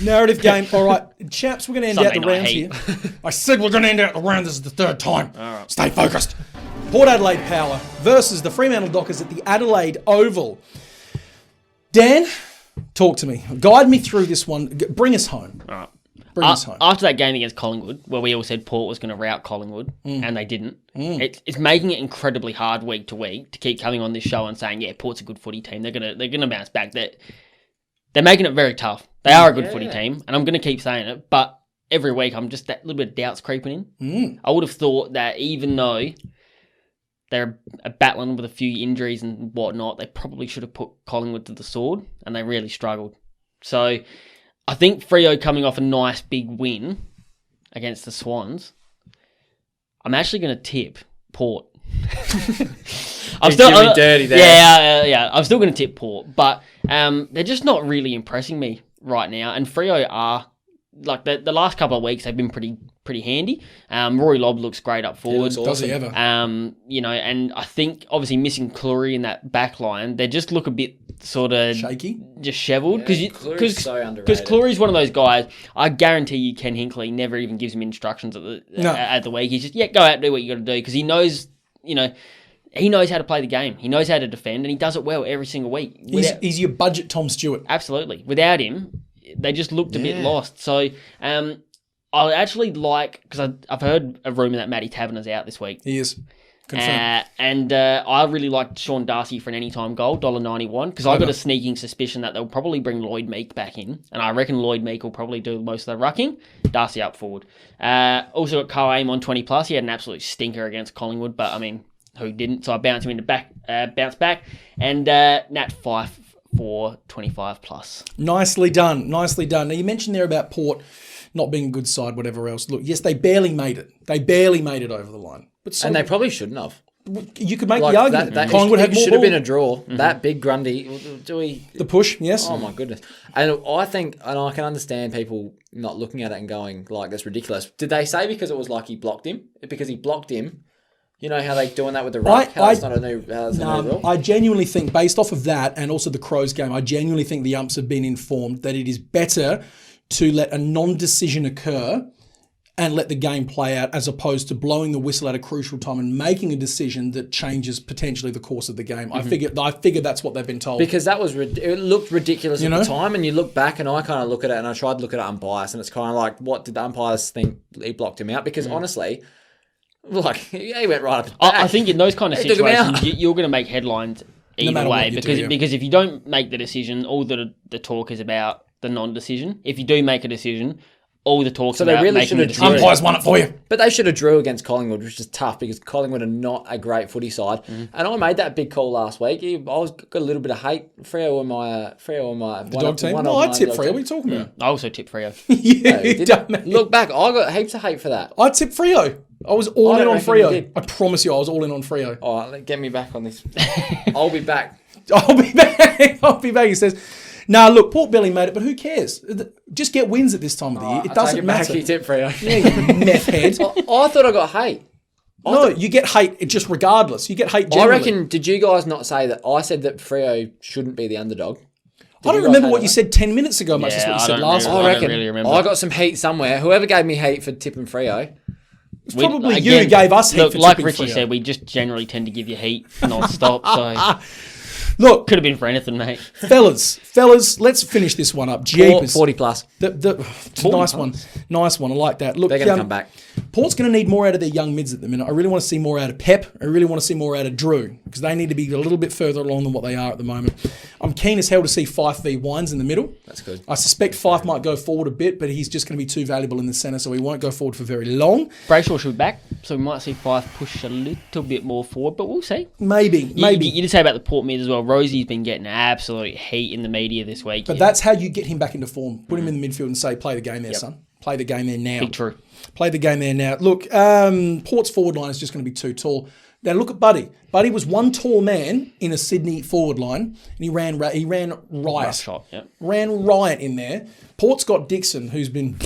Narrative game. All right, chaps, we're going to end out the Something I rounds here. hate. I said we're going to end out the round. This is the third time. All right. Stay focused. Port Adelaide Power versus the Fremantle Dockers at the Adelaide Oval. Dan, talk to me. Guide me through this one. Bring us home. All right. Bring us home. After that game against Collingwood, where we all said Port was going to rout Collingwood, and they didn't, it's making it incredibly hard week to week to keep coming on this show and saying, yeah, Port's a good footy team. They're gonna bounce back. They're making it very tough. They are a good footy team, and I'm going to keep saying it. But every week, I'm just that little bit of doubts creeping in. I would have thought that even though they're battling with a few injuries and whatnot, they probably should have put Collingwood to the sword, and they really struggled. So I think Freo coming off a nice big win against the Swans, I'm actually going to tip Port. I'm still dirty there. Yeah. I'm still going to tip Port, but they're just not really impressing me right now. And Freo are like the last couple of weeks they've been pretty handy. Rory Lobb looks great up forward. Awesome. Does he ever? And I think obviously missing Cleary in that back line, they just look a bit sort of Shaky? disheveled Cleary's so underrated. because Cleary's one of those guys. I guarantee you, Ken Hinkley never even gives him instructions at the week. He's just go out and do what you got to do because he knows he knows how to play the game. He knows how to defend, and he does it well every single week. He's your budget Tom Stewart. Absolutely. Without him, they just looked a bit lost. So I actually like, because I've heard a rumour that Matty Taverner's out this week. He is. Confirmed. And I really liked Sean Darcy for an anytime goal, $1.91, because I got a sneaking suspicion that they'll probably bring Lloyd Meek back in, and I reckon Lloyd Meek will probably do most of the rucking. Darcy up forward. Also got Carl Aim on 20+. He had an absolute stinker against Collingwood, but I mean, who didn't? So I bounced him into bounce back. And Nat Fife for 25+. Nicely done. Nicely done. Now, you mentioned there about Port not being a good side, whatever else. Look, yes, they barely made it. They barely made it over the line. But And they probably shouldn't have. You could make the argument. Collingwood had more should have ball. been a draw. That big Grundy. The push, yes. Oh my goodness. And I think, and I can understand people not looking at it and going, like, that's ridiculous. Did they say because it was like he blocked him? Because he blocked him. You know how they're doing that with the ruck? That's not a new rule? I genuinely think, based off of that and also the Crows game, I genuinely think the umps have been informed that it is better to let a non-decision occur and let the game play out as opposed to blowing the whistle at a crucial time and making a decision that changes potentially the course of the game. I figure that's what they've been told. Because that was it looked ridiculous at the time, and you look back and I kind of look at it and I tried to look at it unbiased, and it's kind of like, what did the umpires think he blocked him out? Because honestly, like, he went right up his back. I think in those kind of situations, you're going to make headlines either way because if you don't make the decision, all the talk is about the non-decision. If you do make a decision, all the talk's about making the decision. Umpires won it for you. But they should have drew against Collingwood, which is tough because Collingwood are not a great footy side. And I made that big call last week. Got a little bit of hate. Freo and my the dog team. No, I tipped Freo. What are you talking about? I also tipped Freo. Look back, I got heaps of hate for that. I tipped Freo. I was all in on Freo. I promise you, I was all in on Freo. All right, get me back on this. I'll be back. I'll be back. He says, nah, look, Port Belly made it, but who cares? Just get wins at this time of the year. It doesn't matter. You tip Freo. Yeah, you meth head. I thought I got hate. You get hate just regardless. You get hate generally. I reckon, did you guys not say that? I said that Freo shouldn't be the underdog. I don't remember what you said 10 minutes ago, much as what you said last week. I reckon I got some heat somewhere. Whoever gave me hate for tipping Freo. It's probably you who gave us heat for tipping Freo. Like Richie said, we just generally tend to give you heat non-stop, so... Look, could have been for anything, mate. Fellas, let's finish this one up. Jeepers. 40+. Nice one. I like that. Look, they're going to come back. Port's going to need more out of their young mids at the minute. I really want to see more out of Pep. I really want to see more out of Drew because they need to be a little bit further along than what they are at the moment. I'm keen as hell to see Fife v Wines in the middle. That's good. I suspect Fife might go forward a bit, but he's just going to be too valuable in the centre, so he won't go forward for very long. Brayshaw should be back, so we might see Fife push a little bit more forward, but we'll see. Maybe. You did say about the Port mid as well. Rosie's been getting absolute heat in the media this week. But that's how you get him back into form. Put him in the midfield and say, play the game there, son. Play the game there now. Big true. Play the game there now. Look, Port's forward line is just going to be too tall. Now look at Buddy. Buddy was one tall man in a Sydney forward line, and he ran riot. Rough shot, yep. Ran riot in there. Port's got Dixon, who's been...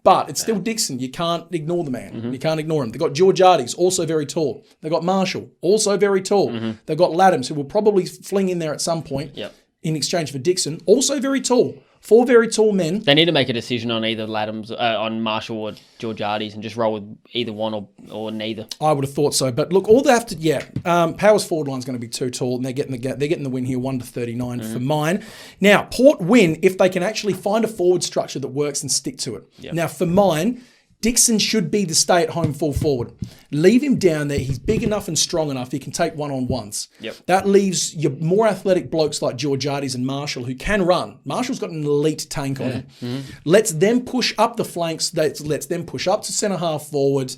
But it's still Dixon. You can't ignore the man. Mm-hmm. You can't ignore him. They've got Georgiades, also very tall. They've got Marshall, also very tall. Mm-hmm. They've got Laddams, who will probably fling in there at some point in exchange for Dixon, also very tall. 4 very tall men. They need to make a decision on either Laddams, on Marshall or Georgiades, and just roll with either one or neither. I would have thought so, but look, all they have to, Power's forward line is going to be too tall, and they're getting the win here, 1-39 for mine. Now, Port win if they can actually find a forward structure that works and stick to it. Yep. Now, for mine, Dixon should be the stay-at-home full forward. Leave him down there. He's big enough and strong enough. He can take one-on-ones. Yep. That leaves your more athletic blokes like Georgiades and Marshall who can run. Marshall's got an elite tank on him. Mm-hmm. Lets them push up the flanks. Lets them push up to centre-half forward,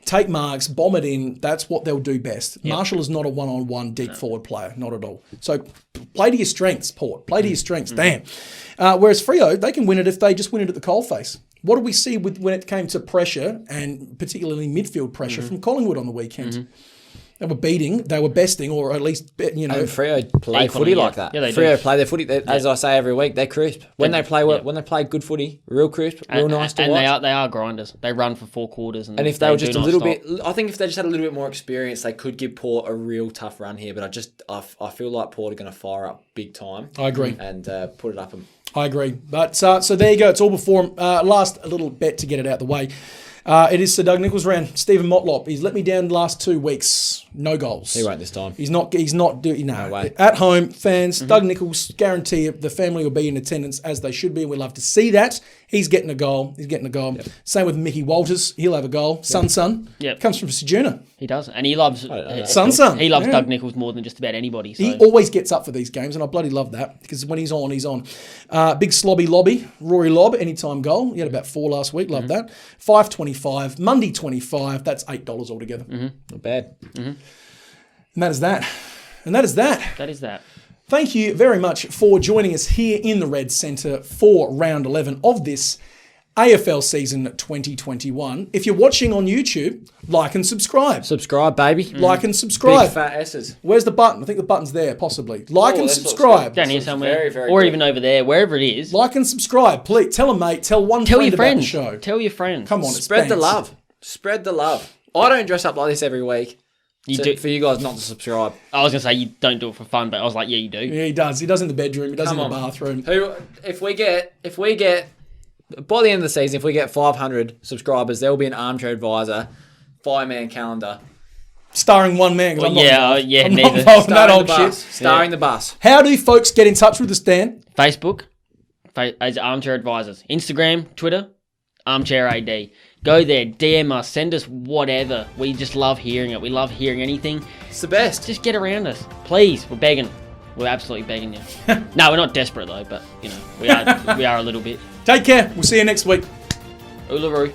take marks, bomb it in. That's what they'll do best. Yep. Marshall is not a one-on-one deep forward player. Not at all. So play to your strengths, Port. Play to your strengths. Damn. Whereas Freo, they can win it if they just win it at the coalface. What did we see when it came to pressure, and particularly midfield pressure, from Collingwood on the weekend? They were besting, or at least, And Freo play footy like that. Yeah, Freo play their footy. As I say every week, they're crisp. When they play good footy, real crisp, real nice to watch. And they are grinders. They run for 4 quarters. And if they were just a little bit, I think if they just had a little bit more experience, they could give Port a real tough run here. But I feel like Port are going to fire up big time. I agree. And put it up them. I agree. But so there you go. It's all before him. Last little bet to get it out the way. It is Sir Doug Nicholls' round. Stephen Motlop. He's let me down the last 2 weeks. No goals. He won't this time. He's not doing. No way. At home, fans. Doug Nicholls, guarantee the family will be in attendance as they should be, and we love to see that. He's getting a goal. Yep. Same with Mickey Walters. He'll have a goal. Yep. Sun. Yep. Comes from Sejuna. He does, and he loves Sun. He loves Doug Nicholls more than just about anybody. So. He always gets up for these games, and I bloody love that, because when he's on, he's on. Big slobby lobby, Rory Lobb, anytime goal. He had about 4 last week. Love that. 5.25, Monday 25. That's $8 altogether. Not bad. And that is that. And that is that. That is that. Thank you very much for joining us here in the Red Centre for round 11 of this AFL season 2021. If you're watching on YouTube, like and subscribe. Subscribe, baby. Like and subscribe. Big fat S's. Where's the button? I think the button's there, possibly. Like and subscribe. Down here somewhere. Very, very or good. even over there, wherever it is. Like and subscribe, please. Tell a mate. Tell one friend about the show. Tell your friends. Come on, it's Spread the banned. love. Spread the love. I don't dress up like this every week. For you guys not to subscribe. I was going to say you don't do it for fun, but I was like, yeah, you do. Yeah, he does. He does in the bedroom. He does in the bathroom. If we get by the end of the season, if we get 500 subscribers, there will be an Armchair Advisor 5-man calendar. Starring one man. I'm neither. Not involved in that old shit. Starring the bus. How do folks get in touch with us, Dan? Facebook, as Armchair Advisors. Instagram, Twitter, Armchair AD. Go there, DM us, send us whatever. We just love hearing it. We love hearing anything. It's the best. Just get around us. Please, we're begging. We're absolutely begging you. No, we're not desperate though, but we are a little bit. Take care. We'll see you next week. Uluru.